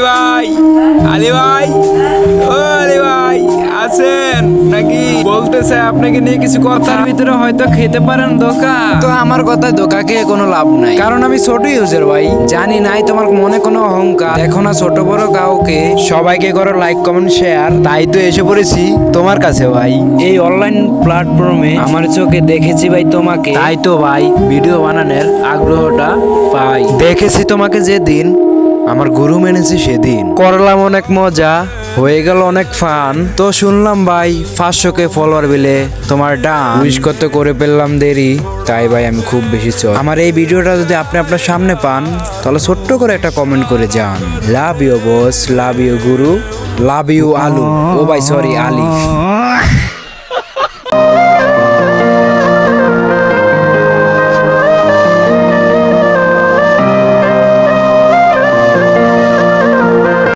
ভাই আলী ভাই, ও আলী ভাই আছেন নাকি? বলতেছে আপনাকে নিয়ে কিছু কথার ভিতরে হয়তো খেতে পারেন ধোকা। তো আমার কথায় ধোকা খেয়ে কোনো লাভ নাই, কারণ আমি ছোট ইউজার ভাই। জানি নাই তোমার মনে কোনো অহংকার দেখো না ছোট বড় কাউকে, সবাইকে করো লাইক কমেন্ট শেয়ার। তাই তো এসে পড়েছি তোমার কাছে ভাই। এই অনলাইন প্ল্যাটফর্মে আমার চোখে দেখেছি ভাই তোমাকে, তাই তো ভাই ভিডিও বানানোর আগ্রহটা পাই। দেখেছি তোমাকে যেদিন আমার গুরু মেনেছি সেদিন, করলাম অনেক মজা, হয়ে গেল অনেক ফান। তো শুনলাম ভাই 500K ফলোয়ার বিলে তোমার ডান উইশ করতে করে পেলাম দেরি, তাই ভাই আমি খুব বেশি চল। আমার এই ভিডিওটা যদি আপনি আপনার সামনে পান তাহলে ছোট্ট করে একটা কমেন্ট করে যান। Love you boss, love you Guru, love you আলু, ও ভাই সরি আলি।